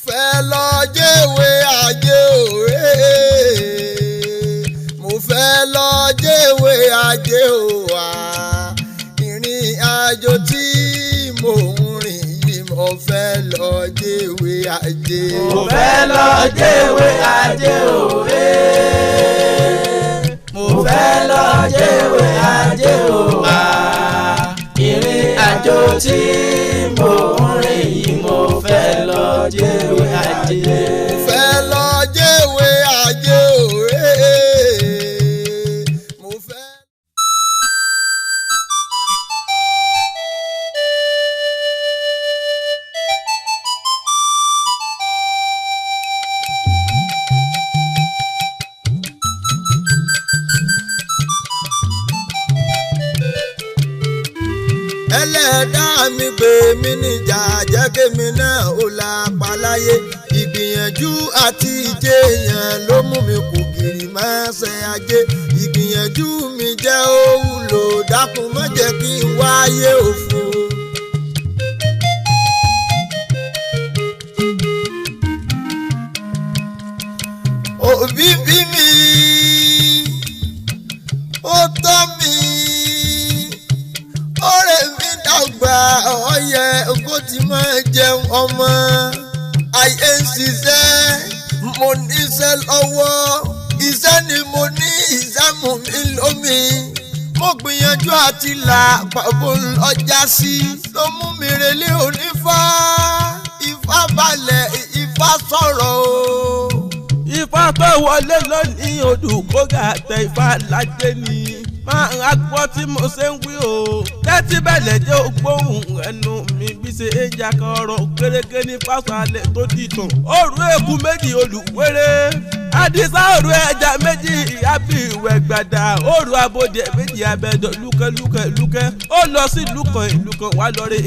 fẹ́ lọ jẹ́wé ajé òwe mo fẹ́ lọ jẹ́wé ajé òwà ìrìn àjò tí mò ń rìn yìí mo fẹ́ lọ jẹ́wé ajé. mo fẹ́ lọ jẹ́wé ajé òwe mo fẹ́ lọ jẹ́wé ajé òwà ìrìn àjò tí mò ń rìn yìí mo fẹ́ lọ jẹ́wé ajé. mo fẹ́ lọ jẹ́wé ajé òwe mo fẹ́. ẹlẹ́dàá mi gbé mi níjà jẹ́ kémi náà ó la paláyé ìgbìyànjú àti ìjẹyàn ló mú mi kù gìrì máa ṣe ajé ìgbìyànjú mi jẹ́ ó wúlò dákun má jẹ́ kí n wáyé òfo. òbí bí mi ó tọ́ mi ọ̀rẹ́ mi dàgbà ọyẹ ogó tí máa jẹun ọmọ ayé ń ṣiṣẹ́ mo níṣẹ́ lọ́wọ́ iṣẹ́ ni mo ní ìṣẹ́mu mi lómi mo gbìyànjú àti là pàbó lọ́jà sí ló mú mi relé onífá ifá balẹ̀ ifá sọ̀rọ̀ o. ifá tó wọlé lónìí odùkóga tẹ ifá ládé ni máa ń gbọ́ tí mo ṣe ń wí o tẹ́tí bẹ̀lẹ̀ jẹ́ ògbóhùn ẹnu mi bí ṣe ń jaka ọ̀rọ̀ kéréké ní fásálẹ̀ tó dìtàn òru èkú méjì olùwéré àdìsá òru ẹja méjì àbí ìwẹ̀ gbàdà òru abodè méjì abẹ́dọ̀ lúkẹ́ ó lọ sí ìlú kan wá lọ́rẹ́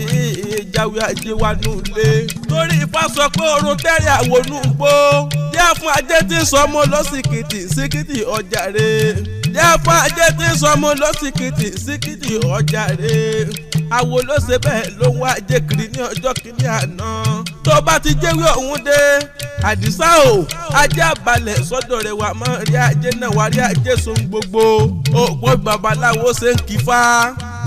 ìjáwé ajé wa nulẹ̀ torí ifá sọ pé orun tẹ́rẹ̀ àwọnú gbó díẹ̀ fún ajé tí sọmọ lọ́sìkìtì síkìtì ọjà rẹ̀ díẹ̀ fún ajé tí sọmọ lọ́sìkìtì síkìtì ọjà rẹ̀ àwo ló ṣe bẹ́ẹ̀ ló wá ajé kiri ní ọjọ́ kìíní àná tó bá ti jẹ́wé ọ̀hún dé àdìsá o ajé àbálẹ̀ sọ́dọ̀ rẹ̀ wà mọ́ rí ajé náà wá rí ajé sóhun gbogbo òpó babaláwo ṣe ń kífá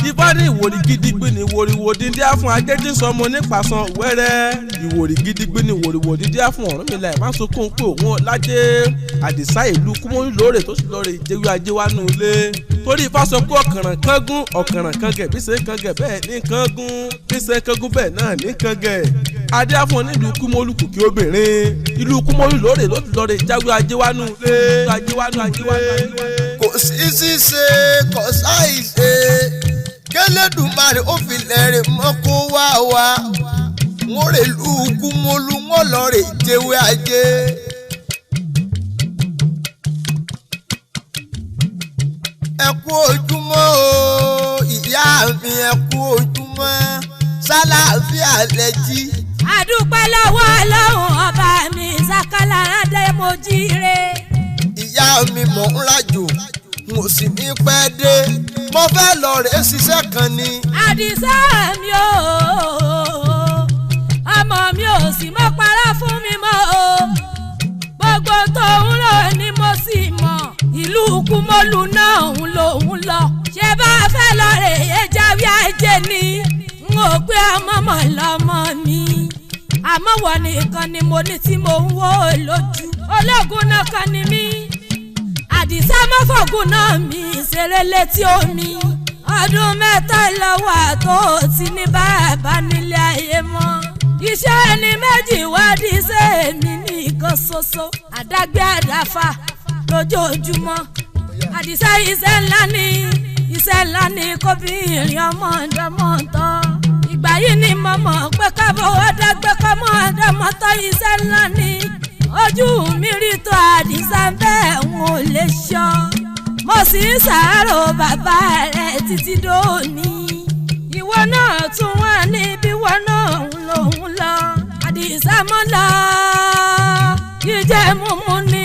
ifá ní ìwòrì gidigbi ní ìwòrìwò dídí á fún ajé tí sọmọ nípasàn wẹ́rẹ́ ìwòrì gidigbi ní ìwòrìwò dídí á fún Ọ̀rúnmìlà ẹ̀ má sunkún pé òun lájé àdìsá ìlú kúmọ́rí lóòrè tó sì lọ́ọ̀rẹ́ ìjẹ́wé ajé wá nù ilé torí ifá sọ pé ọ̀kànràn kángun ọ̀kànràn kangẹ̀ bí ṣe ń kangẹ̀ bẹ́ẹ̀ ní kángun bí ṣe ń kángun bẹ́ẹ̀ náà ní kangẹ̀ adé á fún nílùú kúmọ́lù kùkì obìnrin ìlú kúmọ́lù lóòrè ló ti lọ́ọ̀rẹ́ ìjáwé ajé wá nù ilé kò sí ṣíṣe kò sáì ṣe kẹlẹ́dùmarè ó fi lẹ́rìí mọ́ kó wá wá wọ́n rè lù kúmọ́lù wọ́n lọ rè jẹ́wé ajé. ẹ kú ojúmọ́ o ìyá mi ẹ kú ojúmọ́ sálàáfíà lẹ́jí. àdúpẹ́ lọ́wọ́ ọlọ́run ọba mi sákàlà rádé mo jíire. ìyá mi mọ̀ ń rajo mo sì ní pẹ́ dé mo fẹ́ lọ rè ṣiṣẹ́ kan ni. àdìsá mi ò ọmọ mi ò sì mọ́ parọ́ fún mi mọ́ o gbogbo tó ń lò ní mo sì mọ̀ ìlú kúmọ́lù náà ń lòun lọ ṣé bá fẹ́ lọ rè é jáwé ajé ni n ò pé ọmọ mọ̀ lọ́mọ mi àmọ́ wọ́n nìkan ni mo ní tí mo ń wò lójú ológun náà kan ni mí àdìsá mọ́fọ̀gùn náà mi ṣeré létí omi ọdún mẹ́ta lọ́wọ́ àtó ti ní bàbá nílé ayé mọ́ iṣẹ́ ẹni méjì wádìí ṣe èmi nìkan ṣoṣo àdágbé àdáfà lójoojúmọ́ àdìsá iṣẹ́ ńlá ni kóbìnrin ọmọ ọ̀dọ́mọ̀tọ́ ìgbà yìí ni mo mọ̀ pé kábọ̀ ọ̀dọ́gbẹ́ kọ́mọ ọ̀dọ́mọ̀tọ́ iṣẹ́ ńlá ni ojú mi rí tó àdìsá bẹ́ẹ̀ n ò lè ṣọ́ mo sì ń ṣàárò bàbá rẹ̀ títí dòní ìwọ náà tún wà níbí wọn náà ń lòun lọ àdìsá mọ́ lọ jíjẹ mímu ni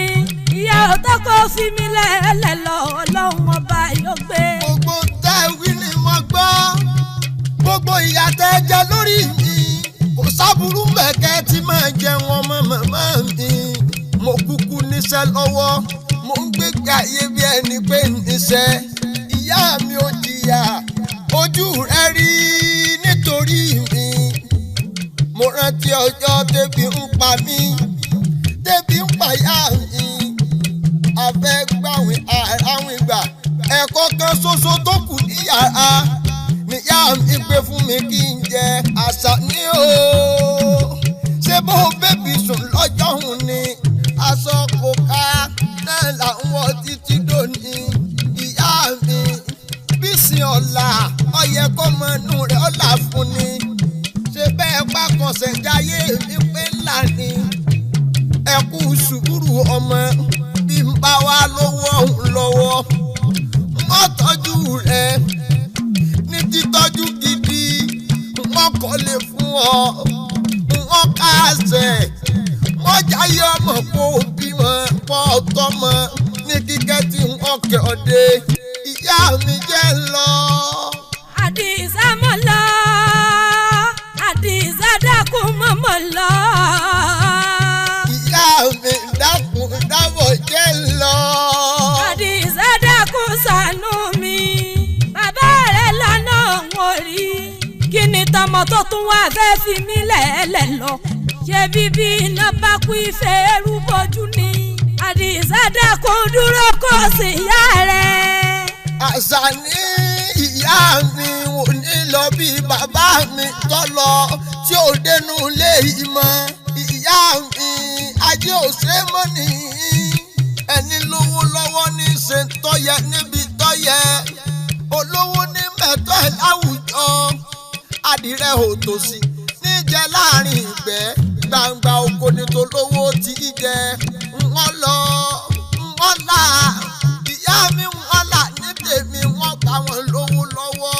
ìyá ọ̀tọ́ kò fi mí lẹ́lẹ̀ lọ ọlọ́run ọba yóò gbé. gbogbo tẹ́wí ni mo gbọ́ gbogbo ìyà tẹ́ jẹ lórí mi kò sábúrú mẹ́kẹ́ tí máa jẹ wọn mọ́. níṣẹ́ lọ́wọ́ mo ń gbégbé ayé bí ẹni pé níṣẹ́ ìyá mi ò jìyà ojú rẹ rí nítorí mi mo rántí ọjọ́ tẹ́bí ń pa mí tẹ́bí ń pa ìyá mi afẹ́ gbàwìn àráwìn gbà ẹ̀kọ́ kan ṣoṣo tó kù ní yàrá níyà mi gbé fún mi kí n jẹ àṣà ní o ṣé bó bébí sùn lọ́jọ́ òun ni aṣọ kò ká náà làwọn títí dòní ìyá mi bísí ọ̀la ọyẹ kó mọ inú rẹ̀ ọ̀la fún ni ṣé bẹ́ẹ̀ bá kọsẹ̀ jáyé mi pé ńlá ni ẹ kú sùúrù ọmọ bí n bá wá lówó ọ̀hún lọ́wọ́ wọ́n tọ́jú rẹ̀ ní títọ́jú gidi wọ́n kọ́lé fún ọ wọ́n kásẹ̀ wọ́n jáyé ọmọ kó bímọ pọ̀ tọ́mọ ní kíkẹ́ tí wọ́n kẹ́ ọ dé ìyá mi jẹ́ lọ. Àdìsá mọ̀ lọ Àdìsá dákun mọ̀ lọ. ìyá mi dákun dábọ̀ jẹ́ lọ. Àdìsá dákun ṣàánú mi bàbá rẹ̀ lọ́nà wọn rí kí ni tọmọ tó tún wá fẹ́ fi mí lẹ́ẹ̀lẹ̀ lọ ṣé bíbí iná bá kú ìfẹ́ ẹrú bójú ni. Àdìsá dákun dúró kó sì yá rẹ̀. àṣà ní ìyá mi ò ní lọ bí bàbá mi tó lọ tí ò dénú lé ìmọ̀ ìyá mi ajé òṣè mọ́ nìyí ẹni lówó lọ́wọ́ ní ṣe tọ́yẹ níbi tọ́yẹ olówó ní mẹ́tọ́ ẹ̀ láwùjọ adìrẹ òtòṣì níjẹ láàrin ìgbẹ́ gbangba oko ni tó lówó tí í jẹ wọ́n lọ wọ́n là ìyá mi wọ́n là ní tèmi wọ́n bá wọn lówó lọ́wọ́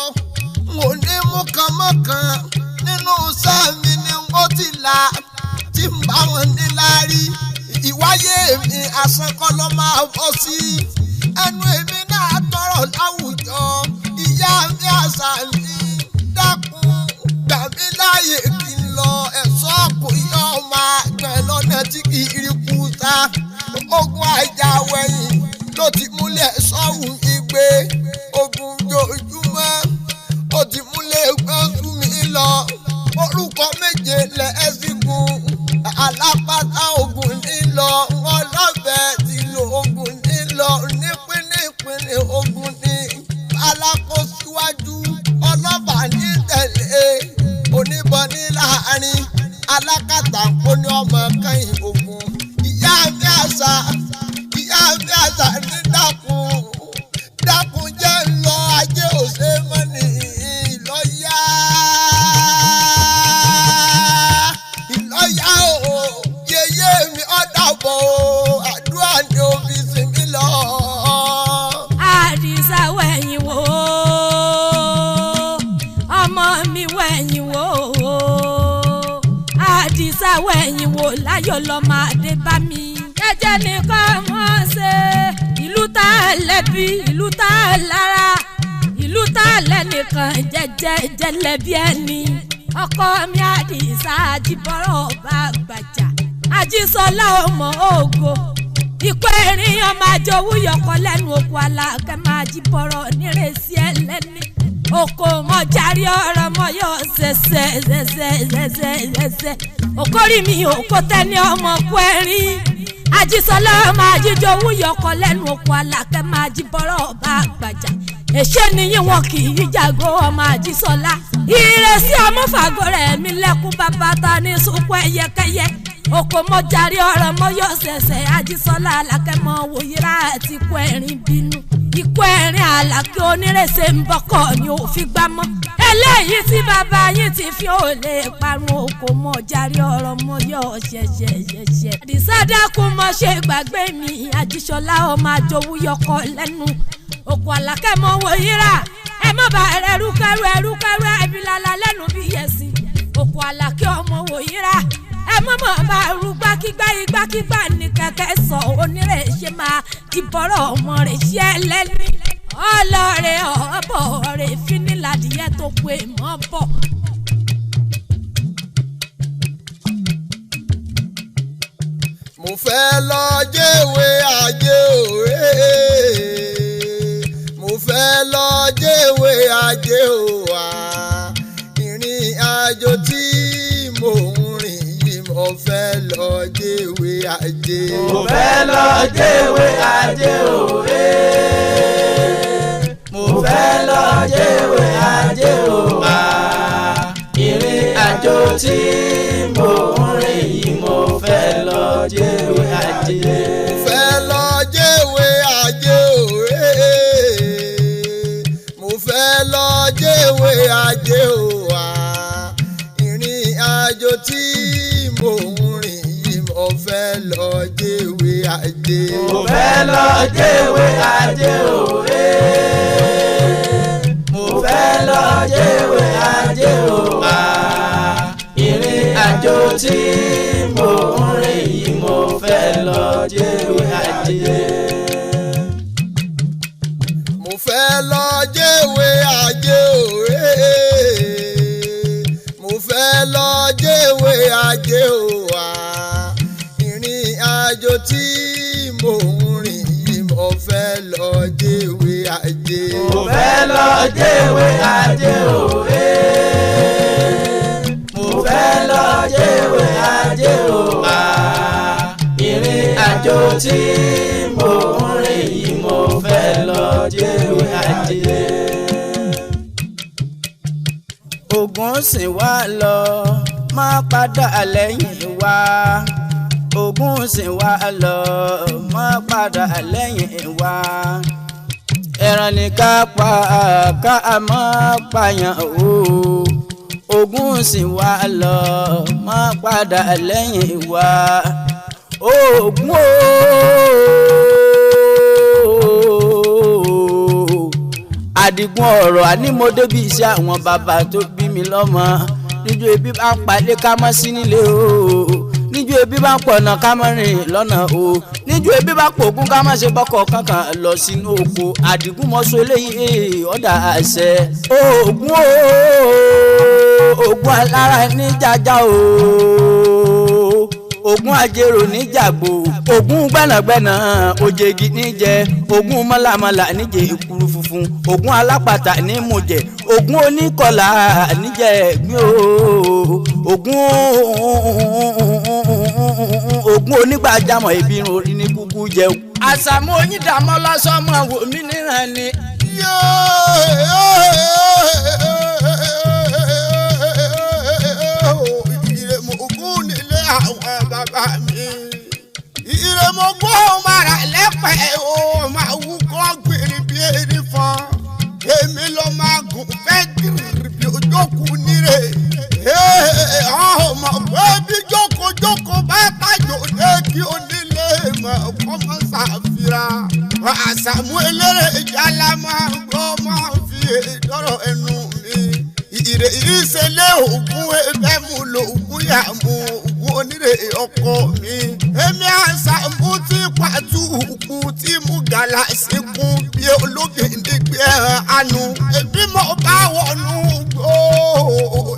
n ò ní mú kan mọ́kan nínú iṣẹ́ mi ni wọ́n ti là tí ń bá wọn níláárí ìwáyé mi àṣekọ́ ló máa bọ́ sí ẹnu èmi náà tọrọ láwùjọ ìyá mi àṣà mi dákun gbà mí láàyè kí n lọ ẹ̀ṣọ́ kò yọ ọmọ àgbẹ̀ lọ́nà tí kì í rí kú ta ogun àjà wẹ̀yìn ló ti múlẹ̀ sọ́hùn igbe ogun jojúmọ́ ó ti múlẹ̀ gbọ́nsú mi lọ orúkọ méje lẹ̀ ẹ́ sí gun alápátá ogun nílọ wọn lọ́fẹ̀ẹ́ ti lo ogun nílọ nípínlẹ̀ ogun ní alákòóṣíwájú ọlọ́pàá ní tẹ̀lé oníbọn ní láàrin alákàtà kó ní ọmọ kẹ́yìn ogun ìyá mi àṣà ní dákun jẹ́ lọ ajé òṣè mọ́ni ìlọ́yà o yeye mi ọ̀dàbọ̀ o àdúrà ni òbí sí mi lọ. Àdìsá wẹ̀yìn wò ọmọ mi wẹ̀yìn wò Àdìsá wẹ̀yìn wò láyọ̀ lọ́mọ adé bá mi. jẹ́jẹ́ nìkan mọ̀ ṣe ìlú tá a lẹ́bi ìlú tá a lára ìlú tá a lẹ́nìkan jẹ́jẹ́ jẹ́lẹ́bi ẹni. ọkọ mi Àdìsá Àjíbọ́rọ̀ bá gbàjà Àjíṣọlá ọmọ ògo ikú erin ọmọ àjòwú yọkọ lẹ́nu oko alákẹ́ máa Àjíbọ́rọ̀ nírèsí ẹlẹ́ni oko mọ̀járí ọ̀rọ̀ mọ̀ yọ ṣẹṣẹ okòrí mi òkò tẹ́ni ọmọ kú ẹ̀rín Àjíṣọlá ọmọ àjíjòwú yọkọ lẹ́nu oko alákẹ́ máa Àjíbọ́rọ̀ bá gbàjà èṣe nìyí wọn kì í jago ọmọ Àjíṣọlá ìrẹsì ọmọ fàgọ́rẹ̀ mi lẹ́kún bàbá ta ní sunkún ẹyẹkẹyẹ oko mọ̀járí ọ̀rọ̀ mọ̀ yọ ṣẹṣẹ Àjíṣọlá alákẹ́ mọ̀ wòyíra àti ikú ẹ̀rín bínú ikú ẹ̀rín àlàkẹ́ onírèsè ń bọ́kọ̀ ni ò fi gbá mọ́ eléyìí tí bàbá yín ti fi ò lè parun oko mọ̀járí ọ̀rọ̀ mọ̀ yọ ṣẹṣẹ. Àdìsá dákun mọ̀ ṣe gbàgbé mi Àjíṣọlá ọmọ àjòwú yọkọ lẹ́nu oko àlàkẹ́ mọ̀ wòyíra ẹ mọ̀ bá ẹrúkẹ́rú ẹbílala lẹ́nu bí yẹ̀sìn oko àlàkẹ́ ọmọ wòyíra ẹ mọ̀mọ́ bá rú gbákígbá ní kẹ̀kẹ́ sọ onírè ṣe máa Àjíbọ́rọ̀ ọmọ rẹ̀ ṣe ẹlẹ́ni ọlọ́ọ̀rẹ́ ọ̀bọ̀ rẹ̀ fínìládìyẹ tó pé mọ́ bọ̀. mo fẹ́ lọ jẹ́wé ajé òwe mo fẹ́ lọ jẹ́wé ajé òwà ìrìn àjò tí mò ń rìn yìí mo fẹ́ lọ jẹ́wé ajé. mo fẹ́ lọ jẹ́wé ajé òwe mo fẹ́ lọ jẹ́wé ajé òwà ìrìn àjò tí mò ń rìn yìí mo fẹ́ lọ jẹ́wé ajé. mo fẹ́ lọ jẹ́wé ajé òwe mo fẹ́ lọ jẹ́wé ajé òwà ìrìn àjò tí mò ń rìn yìí mo fẹ́ lọ jẹ́wé ajé. mo fẹ́ lọ jẹ́wé ajé òwe mo fẹ́ lọ jẹ́wé ajé òwà ìrìn àjò tí mò ń rìn yìí mo fẹ́ lọ jẹ́wé ajé. mo fẹ́ lọ jẹ́wé ajé òwe mo fẹ́ lọ jẹ́wé ajé òwà ìrìn àjò tí mò ń rìn yìí mo fẹ́ lọ jẹ́wé ajé. mo fẹ́ lọ jẹ́wé ajé òwe mo fẹ́ lọ jẹ́wé ajé òwà ìrìn àjò tí mò ń rìn yìí mo fẹ́ lọ jẹ́wé ajé. Ògún sìn wá lọ má padà lẹ́yìn wa Ògún sìn wá lọ má padà lẹ́yìn wa ẹran ní ká pa ká má pààyàn o Ògún sìn wá lọ má padà lẹ́yìn wa Ògún o Àdìgún ọ̀rọ̀ àní mo débi iṣẹ́ àwọn bàbá tó bí mi lọ́mọ níjọ́ ebi bá ń palé ká mọ́ sí nílé o níjọ́ ebi bá ń pọ̀nà ká mọ́ rìn lọ́nà o níjọ́ ebi bá pògún ká mọ́ ṣe bọ́kọ̀ kankan lọ sínú oko Àdìgún mọ́sọ eléyìí ọ̀dà àṣẹ Ògún o Ògún alára ní jájá o Ògún àjèrò níjàgbò Ògún gbẹ̀nàgbẹ̀nà òjègì níjẹ Ògún mọ́làmọ́là níjẹ ìkúrú funfun Ògún alápàtà ní mùjẹ Ògún oníkọlà níjẹ ẹ̀gbìn o Ògún onígbàjámọ̀ ìbírun orí ní kúkú jẹun. Àṣàmú Oyíndàmọ́ lọ́sọ́mọ wò mí níran ni. Bàbá mi ìrèmọ̀gbọ́ mara lẹ́pẹ̀ o máa wúkọ́ gbèrè bí erin fún èmi ló máa gùn fẹ́ gírí bí ojókòó nírè ọmọ pé bí jókòó bá tàjò dé kí onílé mọ̀ kọ́mọ ṣàfihàn Àṣàmú eléré ìjàlá máa gbọ́ máa fi dọ́rọ̀ ẹnu mi ìrè ìṣẹ̀lẹ̀ Ògún ẹgbẹ́ mu lògùn yà mú onírè ọkọ mi èmi Àṣàmú tí pàtó kù tí mú gàlà síkún bí ológìnní gbé àánú èmi mọ̀ bá wọnú gbó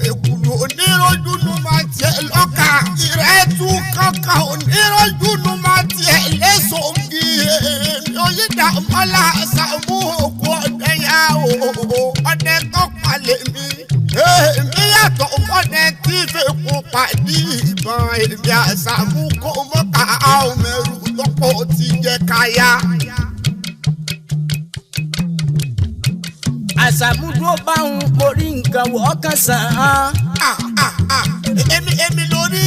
èkúrò oníròjú nu máa tiẹ̀ lọ́kà ìrẹ́tù kankan oníròjú nu máa tiẹ̀ lẹ́sọ̀gì èmi Oyíndàmọ́ Àṣàmú òkú ọ̀dẹ yá o ọ̀dẹ tó palẹ̀ mi èmi yàtọ̀ ọ̀dẹ tí fèkó pàdé ìbọn èmi Àṣàmú kò mọ́ ká àwọn mẹ́rù lọ́pọ̀ ti jẹ́ káyà. Àṣàmú dúró báwọn orí nǹkan wọ́ kàn sàn án. èmi lórí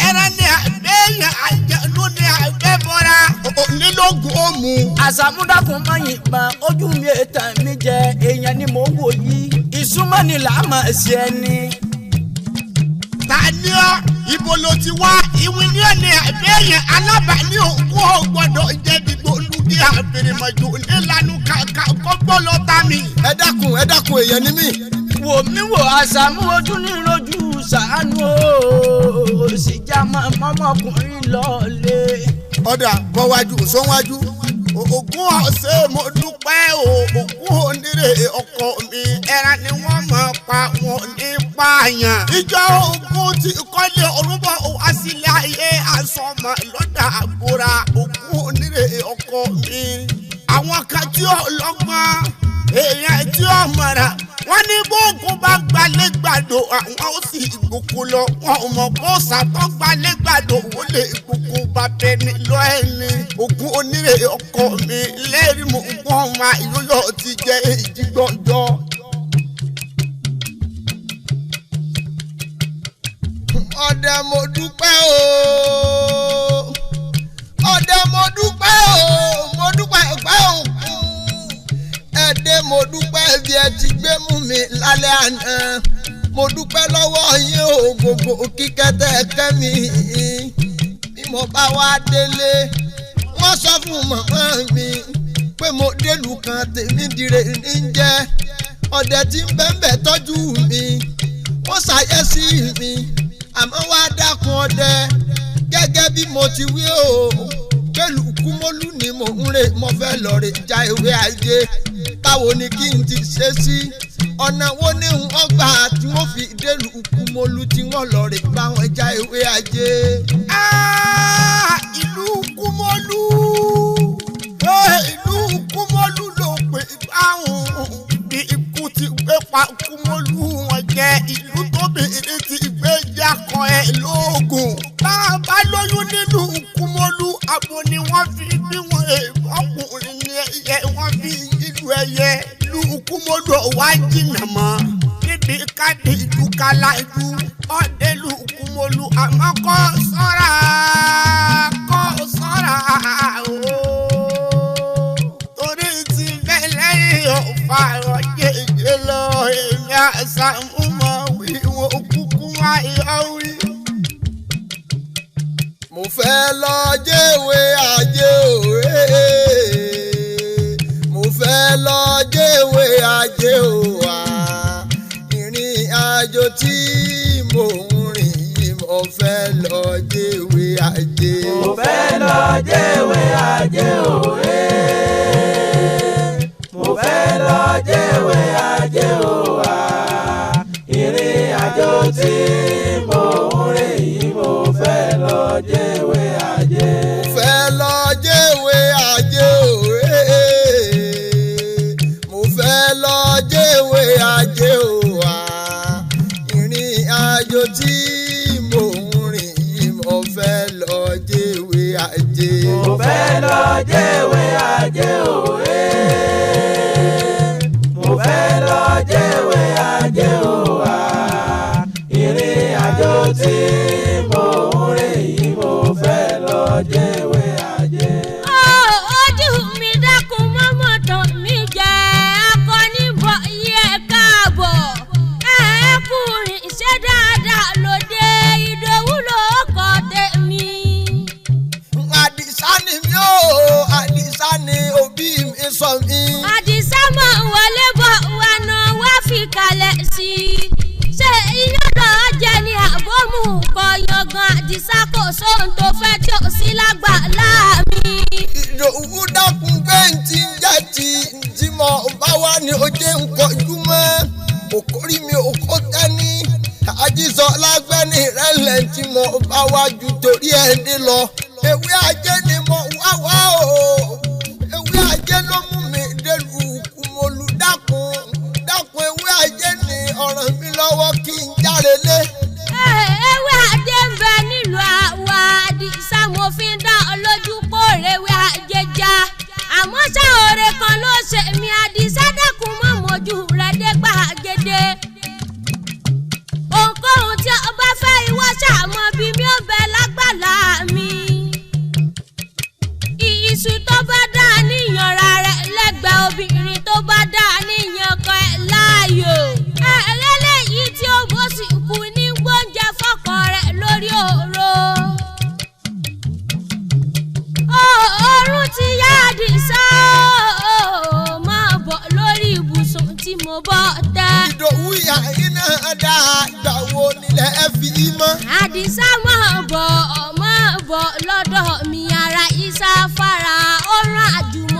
ẹran ní àgbẹ̀yàn àjẹnú ní àgbẹ̀bọ̀ra onílógún òmù. Àṣàmú dákun má yìnbọn ojú mi ètàn mi jẹ èèyàn ni mò ń wò yìí ìsúnmọ́ ni làá máa ṣe ẹni. ta ni ọ́ ibo ló ti wá ìwé ní ọ̀nà àgbẹ̀yàn alábàání òkú ọ̀gbọ́dọ̀ jẹ̀bi gbólúgí àbèrèmọ̀jò nílànà kàkà kọ́gbọ́ lọ́ta mi. ẹ dákun èèyàn ni mí. wò mí wò Àṣàmú ojú ní rojú ṣàánú o sì já mọ́mọ́kùnrin lọ́ọ́lé. ọ̀dà bọ́wájú sọ́wájú Ògún ọ̀sẹ̀ mo dúpẹ́ o Ògún onírè ọkọ mi ẹran ni wọ́n máa pa wọn ní pààyàn. Ìjọ Ògún ti kọ́lé orúbọ wá sílé ayé àsọmọ lọ́dà àgbòrà Ògún onírè ọkọ mi. Àwọn kan tí ó lọ́gbọ́n èèyàn tí ó mọ̀ràn wọ́n ní bóògùn bá gbalẹ̀ gbàdò àwọn ó sì gbòkó lọ wọn ò mọ̀ kó sàtọ́ gbalẹ̀ gbàdò ó lè gbòkó bàbá ẹni lọ ẹni. Ògún onírè ọkọ mi lẹ́rìí mò ń gbọ́n ma ìyóyọ̀ ti jẹ́ èjì gbọ́njọ́. Ọdẹ mo dúpẹ́ o ọdẹ mo dúpẹ́ o mo dúpẹ́ pẹ́ òkun ẹ̀dẹ́ mo dúpẹ́ bí ẹ ti gbé mú mi lálẹ́ àná mo dúpẹ́ lọ́wọ́ yín o gbogbo kíkẹ́tẹ́ kẹ́mi bí mo bá wá délé wọ́n sọ fún màmá mi pé mo délùú kan tèmi dire ní jẹ́ ọdẹ tí ń bẹ́ẹ̀ tọ́jú mi wọ́n ṣàyẹ̀sí mi àmọ́ wá dákun ọdẹ gẹ́gẹ́ bí mo ti wí o pẹ̀lú kúmọ́lù ni mò ń rè mo fẹ́ lọ rè já ewé ajé báwo ni kí n ti ṣe sí ọ̀nà wo ni wọ́n gbà tí wọ́n fi délù kúmọ́lù tí wọ́n lọ rè bá wọn já ewé ajé. Ìlú Kúmọ́lù ìlú Kúmọ́lù ló pè báwọn bí ikú ti gbé pa Kúmọ́lù wọn jẹ́ ìlú tóbìnrin ti gbé jákọ̀ ẹ̀ lóògùn. Bá a bá lóyún nínú Kúmọ́lù abo ni wọ́n fi bí wọn ọkùnrin ní ẹyẹ wọ́n fi ìlú ẹyẹ. Ìlú Kúmọ́lù wá jìnnà mọ́ níbi káde ìlú Kálájú ọ̀dẹ́ ìlú Kúmọ́lù àmọ́ kọ́ sọ́ra torí ti bẹ́ẹ̀ lẹ́yìn ọ̀fà ọ̀jẹ̀jẹ̀ lọ èmi àṣàmúmọ̀ wíwọ kúkú wáyọ̀ wí. Mo fẹ́ lọ jẹ́wé ajé òwe mo fẹ́ lọ jẹ́wé ajé òwà ìrìn àjò tí mò ń rìn yìí mo fẹ́ lọ jẹ́wé ajé. Mo fẹ́ lọ jẹ́wé ajé òwe mo fẹ́ lọ jẹ́wé ajé òwà ìrìn àjò tí mò ń rìn yìí mo fẹ́ lọ jẹ́wé ajé. Mo fẹ́ lọ jẹ́wé ajé òwe mo fẹ́ lọ jẹ́wé ajé òwà ìrìn àjò tí mò ń rìn yìí mo fẹ́ lọ jẹ́wé ajé. Mo fẹ́ lọ jẹ́wé ajé òwe mo fẹ́ lọ jẹ́wé ajé òwà ìrìn àjò tí mò ń rìn yìí mo fẹ́ lọ jẹ́wé ajé. Ojú mi dákun mọ́mọ́ tán mi jẹ́ akọni bọ̀ yẹ káàbọ̀ ẹ̀ẹ́kùnrin ṣe dáadáa lóde Ìdòwú ló kọ́ tèmi. Àdìsá ni mí o Àdìsá ni òbí mi sọ mí. Àdìsá mọ̀ wọlé bọ̀ wọnà wá fi kalẹ̀ sí i. Ṣé iyán lọ jẹ ní àbómú kọ yangan Àdìsá kò sóhun tó fẹ́ tí ò sí lágbàlá mi. Ìdòwú dákun bẹ́ǹtì ń jẹ́ tí mo bá wá ní ojú ń kọjú mọ́ òkórí mi ò kó tẹ́ni àjíṣọ lágbẹ́ni rẹ́lẹ̀ tí mo bá wá ju torí ẹni lọ. Ewé ajé ni mo wá wá o ewé ajé ló mú mi délùú Kúmọ́lù dákun ewé ajé ni ọ̀ràn mi lọ́wọ́ kí n járe lé. Ewé ajé ń bẹ nílùú àwa Àdìsá mo fi ń dá ọ lójú kó rewé ajé já àmọ́ ṣá oore kan ló ṣe mí Àdìsá dákun mọ́ mojú rẹ̀ dé gbàgede. Ohunkóhun tí o bá fẹ́ ìwọ ṣàmọ́ bí mi ò bẹ lágbàlá mi. Iṣu tó bá dá níyàn ra rẹ̀ lẹ́gbẹ̀ẹ́ obìnrin tó bá dá níyàn kan ẹ̀ láàyò. Ẹlẹ́lẹ́yìí tí ó bó sì kú ní gbóúnjẹ fọ́kọ rẹ̀ lórí òró. Oorun ti yá Àdìsá máa bọ̀ lórí ibùsùn tí mo bọ́ tẹ́. Ìdòwú ìyá iná dáadáa wo nílẹ̀ ẹ fi mọ́. Àdìsá máa bọ̀ lọ́dọ̀ mi ara Ìsá fara ó rán àjùmọ̀.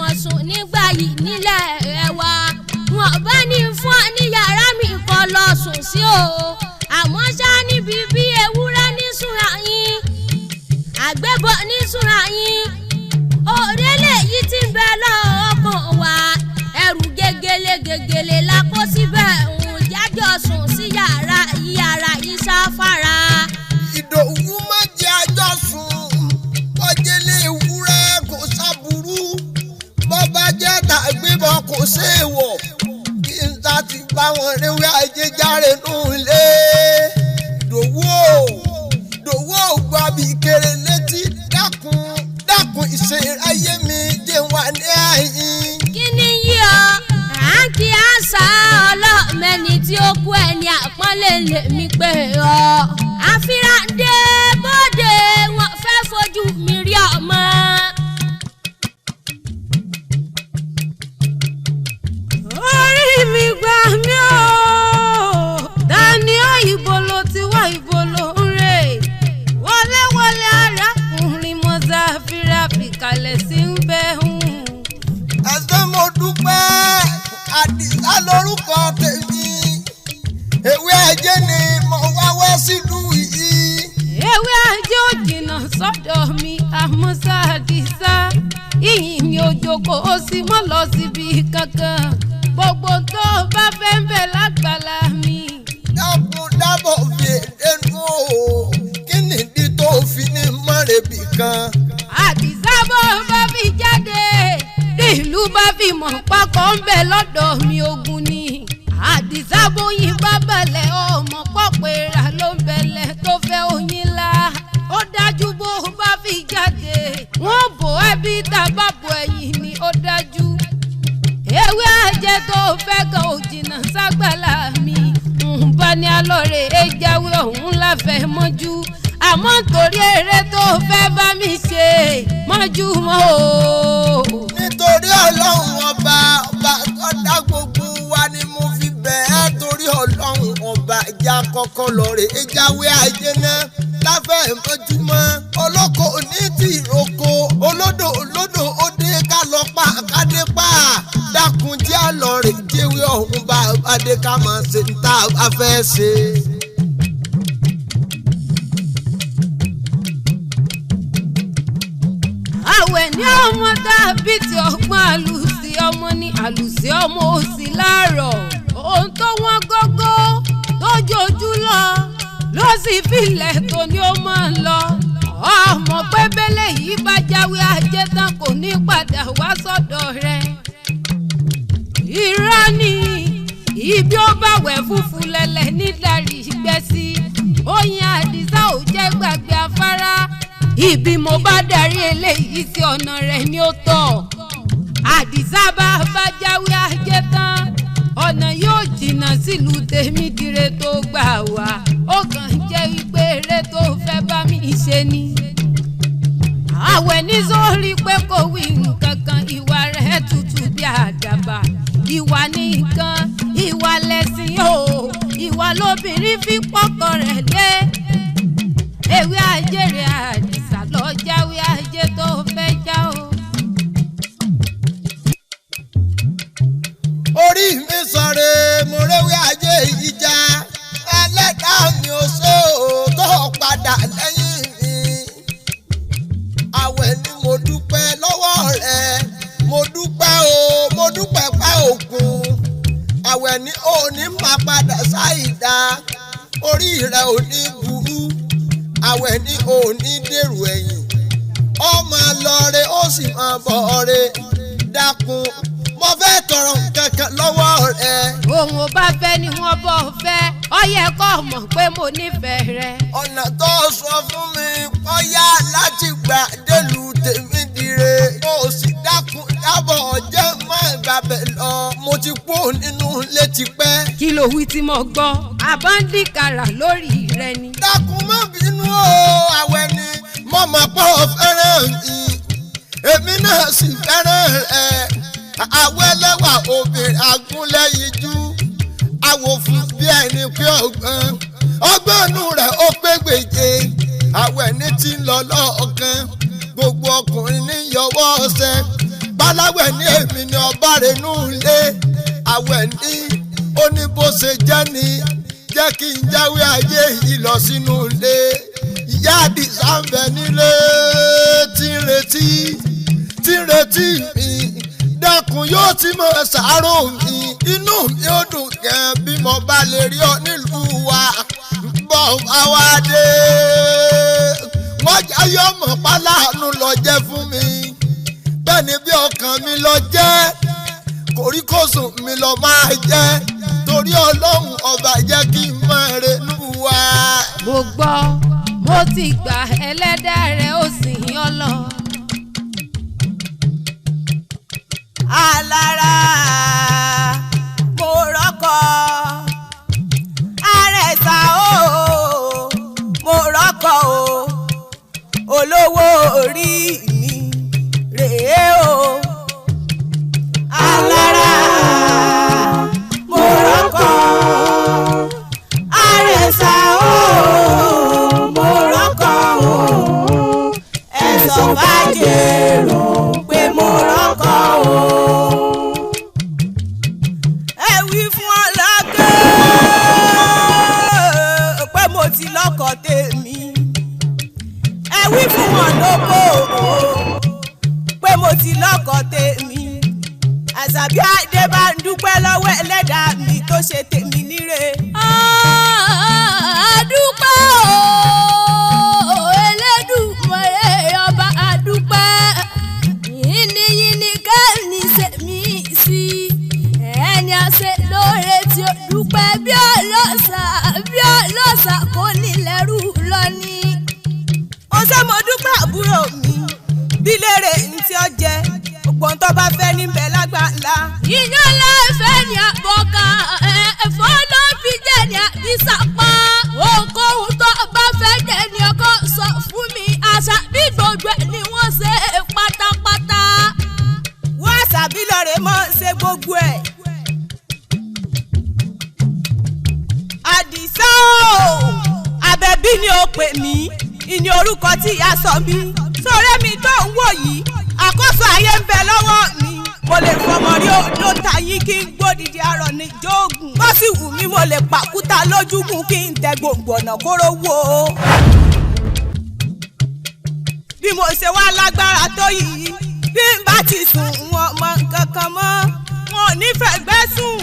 sùn sí o àmọ́ ṣá níbi bí ewúrẹ́ ní súnra yín àgbébọ̀ ní súnra yín òrèlè yìí ti ń bẹ lọ́ọ̀kan wá ẹrù gegele la kó síbẹ̀ òun jájọ́ sùn sí yàrá yìí sáfárà. Ìdòwú má jẹ́ àjọ sùn ọjẹ́lé ewúrẹ́ kò sábúrú bọ́bá jẹ́ tàgbébọ̀ kò séèwọ̀ kí n ta ti bá wọn réwé àjẹjáre nù lé. Ìdòwú ò gbọ́ bí kéré létí dákun ìṣe ayé mi jẹ́ wà ní àyín. kí ni yí ọ à ń kí àṣà ọlọ́mẹni tí ó kú ẹni àpọ́nlé lèmi pé ọ àfíràǹdé bóde wọn fẹ́ fojú mi rí ọmọ. orí mi gbà mí o dání òyìnbó ló ti wá ìbò ló ń rè wọléwọlé arákùnrin mọ́sáfírà fìkàlẹ̀ sí ń bẹ́ hùn. ẹsẹ̀ mo dúpẹ́ Àdìsá lórúkọ tèmi ewé ajé ni mo wá wá sílùú yìí. ewé ajé ò jìnnà sọ́dọ̀ mi àmọ́sá Àdìsá ìyìn mi ò jókòó sí mọ́ lọ síbi kankan gbogbo tó bá fẹ́ ń bẹ̀ lágbàlá mi. dákun dábọ̀ fi èdè nù o kí nìdí tó fi ní mọ́rẹ̀bì kan. Àdìsá bó bá fi jáde ìlú bá fi mọ̀ pákó ń bẹ̀ lọ́dọ̀ mi ogun ni. Àdìsá bóyin bá balẹ̀ ọmọ pọ̀pẹ̀rà ló ń bẹ̀lẹ̀ tó fẹ́ oyin la. ó dájú bó bá fi jáde wọ́n bò ẹbí tàbá bò ẹ̀yìn ni ó dájú. ewé ajé tó fẹ́ gan ò jìnnà ságbàlá mi ń bá ní alọ́rẹ̀ ẹjáwé ọ̀hún láfẹ́ mọ́jú àmọ́ nítorí eré tó fẹ́ bá mi ṣe mọ́jú mọ́ o. nítorí ọlọ́run ọba tó dá gbogbo wa ni mo fi bẹ̀ ẹ́ torí ọlọ́run ọba ìjà kọ́kọ́ lọ́ọ̀rẹ́ ẹjáwé ajé náà láfẹ́ mọ́júmọ́ olóko ní tìrókò olódò ó dé ká lọ pa kádé pa dákun jẹ́ àlọ́ọ̀rẹ́ jẹ́wé ọ̀hún bá adé ká máa ṣe ń tá a fẹ́ ṣe. àwẹ̀ ní ọmọ tàbí tí ọgbọ́n àlùsí ọmọ ní àlùsí ọmọ òsì láàárọ̀ ohun tó wọ́n gógó tó jojú lọ ló sì filẹ̀ tó ní ó máa ń lọ ọmọ pẹ́bẹ́lẹ́ yìí bá jáwé ajé tán kò ní padà wá sọ́dọ̀ rẹ̀. irọ́ ni ibi ó bá wẹ̀ fúnfun lẹ́lẹ̀ nídàrí gbẹ́sí oyin Àdìsá ò jẹ́ gbàgbé afárá ibi mo bá darí eléyìí sí ọ̀nà rẹ̀ ni ó tọ̀. Àdìsá bá jáwé ajé tán ọ̀nà yóò jìnnà sílùú tèmi dire tó gbà wá ó kàn jẹ́ wípé eré tó fẹ́ bá mi ṣe ni. àwẹ̀ ní sórí pé kò wí nǹkan kan ìwà rẹ̀ tutù bí àdàbà ìwà nìkan ìwà lẹ̀sìn o ìwà lóbìnrin fi pọ́kọ rẹ̀ lé. ewé ajé rẹ̀ Àdìsá lọ jáwé ajé tó fẹ́ já o. orí mi sọ̀rọ̀ mo réwé ajé ìjà ẹlẹ́dàá mi ò ṣe òótọ́ padà lẹ́yìn mi. àwẹ̀ ni mo dúpẹ́ lọ́wọ́ rẹ̀ mo dúpẹ́ pẹ́ òkun. àwẹ̀ ni òní máa padà sáìdá orí rẹ̀ ò ní burú. àwẹ̀ ni òní dèrò ẹ̀yìn ọmọ lọ́ọ̀rẹ́ ó sì máa bọ̀ ọ̀rẹ́ dákun mo fẹ́ tọrọ kankan lọ́wọ́ rẹ̀. òun ò bá fẹ́ ni wọ́n bọ́ fẹ́ ọ yẹ kó mọ̀ pé mo nífẹ̀ẹ́ rẹ. ọ̀nà tó sọ fún mi kọ́ yá láti gbà délùú tèmi dire. mo sì dákun dábọ̀ jẹ́ má gbàbẹ̀ lọ. mo ti kú nínú ilé tipẹ́. kí ló wí tí mo gbọ́ àbándìkàrà lórí rẹ ni. dákun má bínú o àwẹ̀ ni mo mọ̀ pé o fẹ́ràn mi èmi náà sì fẹ́ràn rẹ̀. àwẹ̀lẹ́wà obìnrin agúnlẹ́yinjú awòfin bí ẹni pé ọgbọ́n inú rẹ̀ ó pé gbèje. àwẹ̀ ní ti ń lọ lọ́ọ̀kan gbogbo ọkùnrin ní yọwọ́ ọ̀sẹ̀ báláwẹ̀ ní èmi ni ọba rẹ̀ nù lé. àwẹ̀ ní ó ní bó ṣe jẹ́ ni jẹ́ kí n jáwé ayé yìí lọ sínú ilé. Ìyá Àdìsá ń bẹ nílé tí ń retí mi. Dákun yóò ti mọ ṣàárò mi. Inú mi ó dùn gan bí mo bá lè rí ọ nílùú wa. Bọ́ bá wá dé. Wọ́n jẹ́ ọmọ páláàánú lọ jẹ́ fún mi. Bẹ́ẹ̀ni bí ọkàn mi lọ jẹ́. Kòríkòsùn mi lọ máa jẹ́. Torí Ọlọ́run ọba jẹ́ kí n máa renú wa. Mo gbọ́, mo ti gbà ẹlẹ́dàá rẹ̀ ó sì yán lọ. Alára mo rọ́kọ̀ Àrẹ̀sà o mo rọ́kọ̀ o olówó orí mi rèé o. Alára mo rọ́kọ̀ Àrẹ̀sà o mo rọ́kọ̀ o ẹ̀sọ́ bá jèrò pé mo rọ́kọ̀ o. Ẹ wí fún ọlọ́kọ̀ pé mo ti lọ́kọ̀ tèmi. Ẹ wí fún wọn lóko pé mo ti lọ́kọ̀ tèmi. Àṣàbí Adé bá ń dúpẹ́ lọ́wọ́ ẹlẹ́dàá mi tó ṣe tèmi níre. Àdúpẹ́ o Elédùmarè ọba àdúpẹ́. Yìnyín kẹ́ni sèmi sí. Ẹni àṣẹ lóore tí ó dúpẹ́ bí ọlọ́sà kò ní lẹ́rù lọ ni. Ó ṣe mo dúpẹ́ àbúrò mi bí léèrè ní tí ó jẹ ògbọ́n tó bá fẹ́ níbẹ̀ lágbàlá. Ìyán láìfẹ́ ni àbọ̀kà ẹ̀fọ́ ló fi jẹ́ ní àbísàpá. Ohunkóhun tó bá fẹ́ jẹ́ ni ọkọ sọ fún mi. Àṣà bí gbogbo ẹ̀ ni wọ́n ṣe pátápátá. Wọ́n Àṣàbí lọ́rẹ̀ mọ́ ṣe gbogbo ẹ̀. Àdìsá o Àbẹ̀bí ni ó pè mí ìní orúkọ tí ìyá sọ mí. Sọ̀rẹ́ mi tó ń wò yìí àkóso ayé ń bẹ lọ́wọ́ mi. Mo lè fọmọ rí odò tayín kí n gbódìdí arọ ní jóògùn. Bó sì wù mí mo lè pàkúta lójúgùn kí n tẹ gbòǹgbò ọ̀nà kóró wò ó. Bí mo ṣe wá lágbára tó yìí bí n bá ti sùn wọn mọ nǹkan kan mọ́. Wọn ò ní fẹ̀gbẹ́ sùn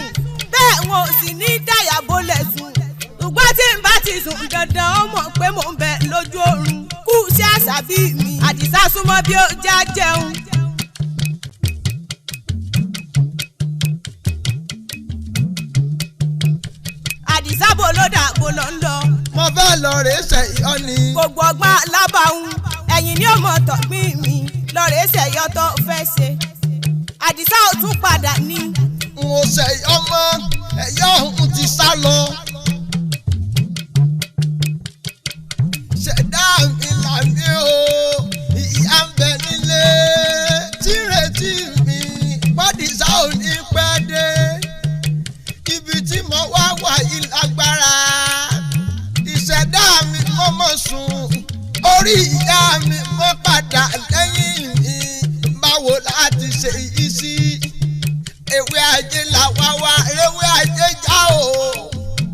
bẹ́ẹ̀ wọn ò sì ní dàyàbólẹ̀ sùn. Ṣùgbọ́n tí n bá ti sùn dandan ó mọ̀ pé mò ń bẹ lójú oorun. Kú sí Àṣàbí mi Àdìsá súnmọ́ bí ó já jẹun. Àdìsá bò ló dà bò ló ń lọ. Mo fẹ́ lọ rèé ṣẹ̀yọ́ ni. Gbogbo ọgbọ́n alábàáhùn ẹ̀yìn ni ó mọ̀ tọ̀gbìn mi lọ́ọ̀rẹ́ ṣẹ̀yọ́ tó fẹ́ ṣe. Àdìsá ò tún padà ní. N ò ṣẹ̀yọ́ mọ́ ẹ̀yọ́ ọ̀hún ti sá lọ. Ṣẹ̀dá mi là mí o ìyá ń bẹ nílé tí ń retí mi Àdìsá ò ní pẹ́ dé. Ibi tí mo wá wà yìí lágbára. Ìṣẹ̀dá mi mọ́mọ́ sùn orí ìyá mi mọ́ padà lẹ́yìn mi. Báwo láti ṣe yìí sí? Ewé ajé làwa wá ewé ajé já o.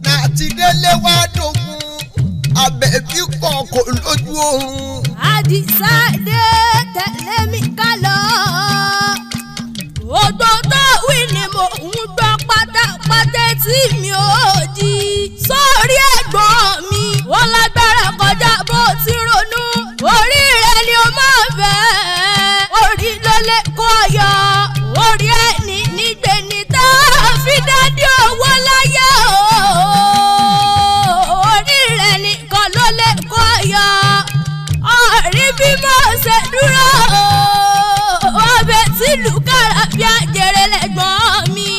Nàti délé wá dógún. Àbẹ̀bí kan kò lójú oorun. Àdìsá dé tẹ̀lé mi ká lọ. Ògbó tó wí ni mò ń gbọ́ pátápátá tí mi ò di. Sórí ẹ̀gbọ́n mi wọ́n lágbára kọjá bó ti ronú. Orí rẹ̀ ni ó máa fẹ́. Orí ló lè kó yọ. Orí ẹni nígbè ní tá a fi dádì owó láyé o. Orí rẹ̀ nìkan ló lè kó yọ. Ọ̀rí bí mo ṣe dúró o. Ọbẹ̀ tí lùkàrà bí àjẹrẹ lẹ́gbọ́n mi.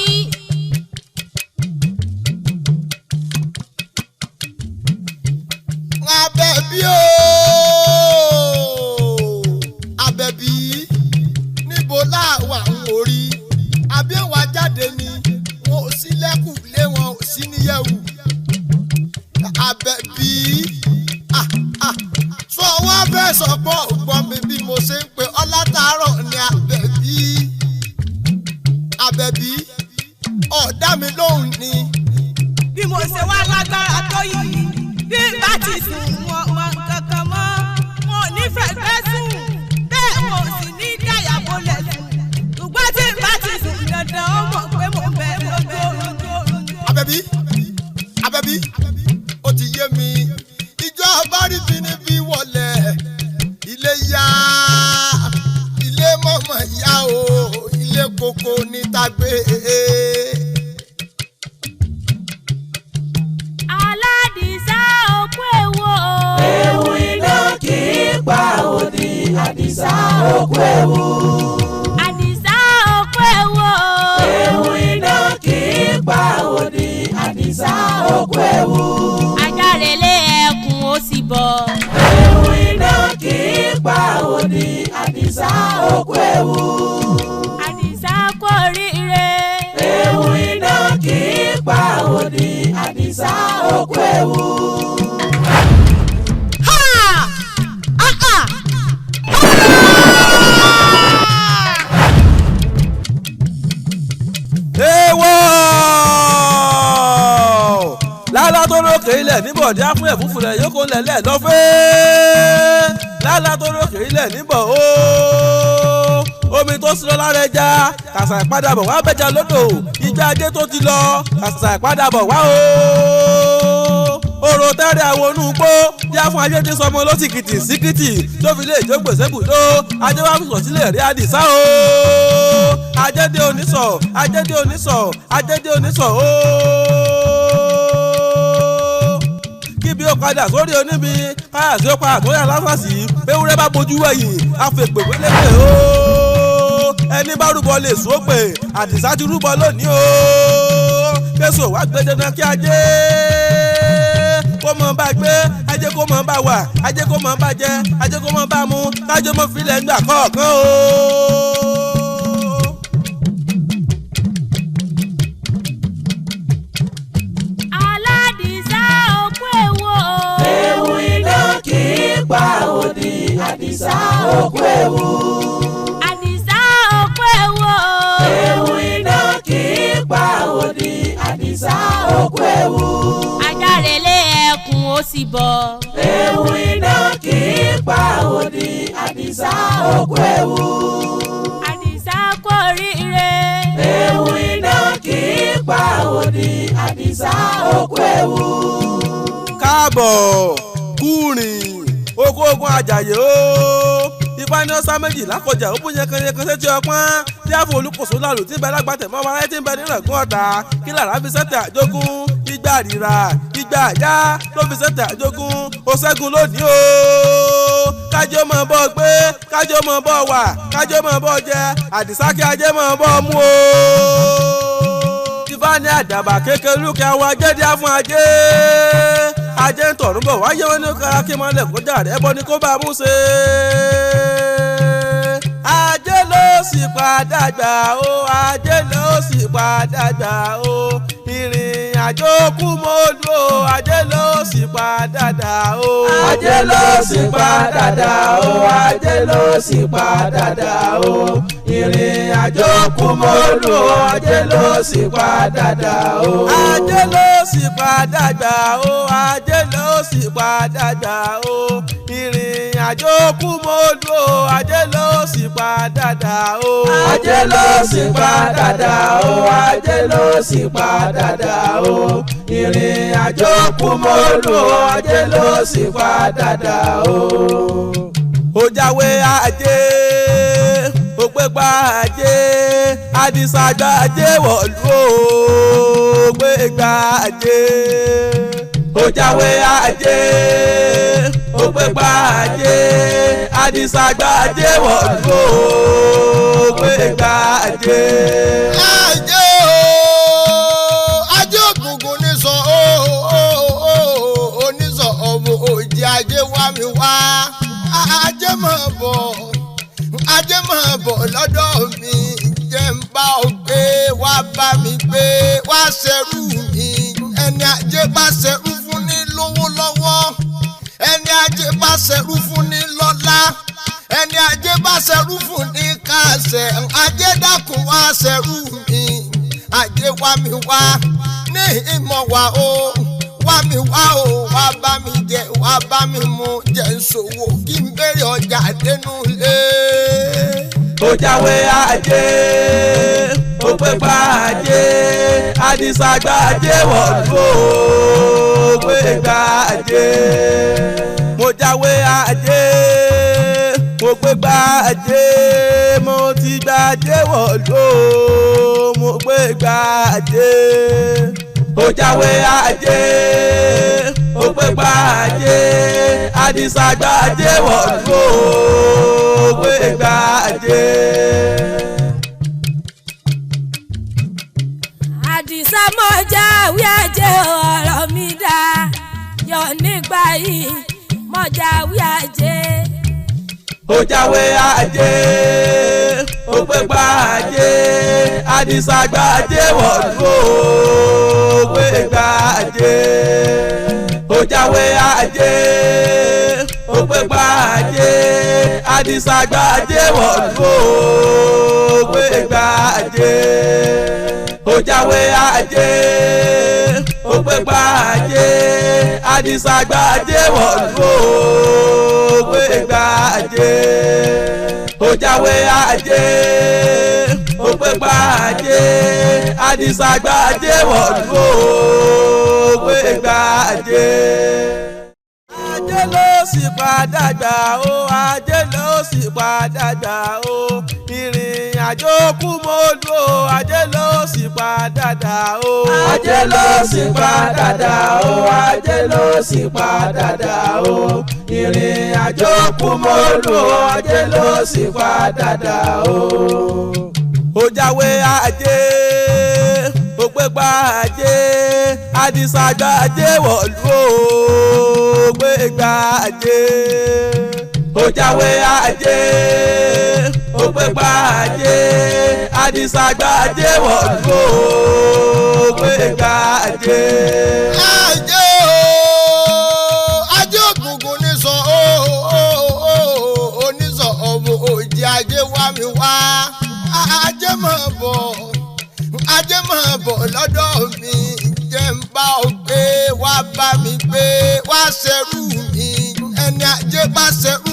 Àbẹ̀bí o Àbẹ̀bí níbo láwà ń orí àbí wà jáde ni wọn ò sí lẹ́kùn lé wọn ò sí níyẹ̀wù. Àbẹ̀bí sọ wá fẹ́ sọ pé ògbọ́n mi bí mo ṣe ń pe ọlátàárọ̀ ni Àbẹ̀bí. ilé yá ilé mọ̀mọ́ yá o ilé koko ní tagbe. aládìsá òkú èwo. ewu iná kì í pa òdì àdìsá òkú ewu. àdìsá òkú èwo. ewu iná kì í pa òdì àdìsá òkú ewu. ajárelé ẹkùn ó sì bọ̀. ewu iná kì í pa òdì àdìsá òkú ewu. àdìsá kú oríire. ewu iná kì í pa òdì àdìsá òkú ewu. lálá tó lókè ilẹ̀ níbọ̀ dí áfún ẹ̀fúnfún rẹ̀ yóò kó lẹ̀lẹ̀ lọ́fẹ́. lálá tó lókè ilẹ̀ níbọ̀ ooo. omi tó sí lọ lára ẹja kàṣà ìpadàbọ̀ wá bẹ́jà lódò ìjà ajé tó ti lọ kàṣà ìpadàbọ̀ wá ooo. orò tẹ́rẹ̀ àwọn onúgbó yá fún ajé tí sọmọ lọ́sìkìtì síkìtì tó fi lè jó gbèsè bùdó ajé wá fún sọ̀sílẹ̀ rí àdìsá ooo. ajédé onísọ̀ ajédé onísọ̀ ajédé onísọ̀ ooo. kíbi ó padà sórí oníbi káyà sí ó padà sórí alásàsì ewúrẹ́ bá bojú wẹ̀yìn àfẹ̀pẹ̀ wẹ́lẹ́pẹ̀ ooo. ẹni bá rúbọ lè sún òpè àdìsá ti rúbọ lónìí ooo. késo wá gbé dandan kí ajé kó mọ bá gbé ajé kó mọ bá wà ajé kó mọ bá jẹ ajé kó mọ bá mu kájọ mọ filẹ̀ ńgbà kọ̀ọ̀kan ooo. aládìsá òkú èwo. ewu iná kì í pa òdì àdìsá òkú ewu. àdìsá òkú èwo. ewu iná kì í pa òdì àdìsá òkú ewu. ajárelé ẹkùn ó sì bọ̀. ewu iná kì í pa òdì àdìsá òkú ewu. àdìsá kú oríire. ewu iná kì í pa òdì àdìsá òkú ewu. káàbọ̀ kúrin oko ogun àjàyè o ipa ní ọ̀sán méjì lákọjà ó bún yẹkan sétí ọpọ́n tí àfọ olùkóso lálù tí bẹ́ẹ̀ lágbàtẹ̀ mọ́ wáyé tí ń bẹ nírọ̀gún ọ̀tá kí làrá fi sẹ́tẹ̀ àjogún igba rírà igba àjá ló fi sẹ́tẹ̀ àjogún ó ṣẹ́gun lónìí o kájọ mọ̀ bọ́ gbé kájọ mọ̀ bọ́ wà kájọ mọ̀ bọ́ jẹ àdìsá kí ajé mọ̀ bọ́ mú o. ifá ní àdàbà kékeré kí àwọn ajédé á fún ajé ajé ń tọ̀rún bọ̀ wáyé wọn ní kára kí mọ́lẹ̀ kọjá rẹ̀ bọ́ ni kó bá mú ṣe. ajé ló sì padà gbà o ajé ló sì padà gbà o ìrìn àjò kú mọ́lú o ajé ló sì padà dà o. ajé ló sì padà dà o ajé ló sì padà dà o ìrìn àjò kú mọ́lú o ajé ló sì padà dà o. ajé ló sì padà gbà o ajé ló sì padà gbà o ìrìn àjò kú mọ́lú o ajé ló sì padà dà o. ajé ló sì padà dà o ajé ló sì padà dà o ìrìn àjò kú mọ́lú o ajé ló sì padà dà o. ó jáwé ajé ó gbégbá ajé àdìsá gbá ajé wọ̀lú ó gbégbá ajé ó jáwé ajé ó gbégbá ajé àdìsá gbá ajé wọ̀lú ó gbégbá ajé. ajé o ajé ògùngùn ní sọ onísọ ọmọ òjì ajé wá mi wá ajé máa bọ̀ lọ́dọ̀ mi jẹ́ ń bá ọ gbé wá bá mi gbé wá ṣerú mi ẹni ajé bá ṣerú fún ní lówó lọ́wọ́ ẹni ajé bá ṣerú fún ní lọ́lá ẹni ajé bá ṣerú fún ní káṣẹ ajé dákun wá ṣerú mi ajé wá mi wá ní ìmọ̀ wá o wá mi wá o wá bá mi jẹ wá bá mi mu jẹ ìṣòwò kí n bèrè ọjà dénú lé. ó jáwé ajé ó gbégbá ajé àdìsá gbá ajé wọ̀lú ó gbégbá ajé. mo jáwé ajé gbé gbàjé mo ti gbàjé wọ̀lú mo gbé gbàjé ó jáwé ajé ó gbé gbàjé àdìsá gbàjé wọ̀lú ó gbé gbàjé. àdìsá mọ̀já wí ajé ọ̀rọ̀ mi dá yọ nígbà yìí mọ̀já wí ajé. ó jáwé ajé ó gbé gbàjé àdìsá gbàjé wọ̀lú ó gbé gbàjé ó jáwé ajé ó gbé gbàjé àdìsá gbàjé wọ̀lú ó gbé gbàjé ó jáwé ajé ó gbé gbàjé àdìsá gbàjé wọ̀lú ó gbé gbàjé ó jáwé ajé ó gbé gbàjé àdìsá gbàjé wọ̀lú ó gbé gbàjé. ajé ló sì padà gbà ó ajé ló sì padà gbà ó ìrìn àjò kú mọ́lú o ajé ló sì padà dà ó. ajé ló sì padà dà ó ajé ló sì padà dà ó ìrìn àjò kú mọ́lú o ajé ló sì padà dà ó. ó jáwé ajé ó gbé gbàjé àdìsá gbàjé wọ̀lú ó gbé gbàjé ó jáwé ajé ó gbé gbàjé àdìsá gbàjé wọ̀lú ó gbé gbàjé. ajé ajé ògùngùn ní sọ onísọ ọ̀bùn òjì ajé wá mi wá ajé máa bọ̀ lọ́dọ̀ mi jẹ́ ń bá ọ gbé wá bá mi gbé wá ṣerú mi ẹni ajé bá ṣerú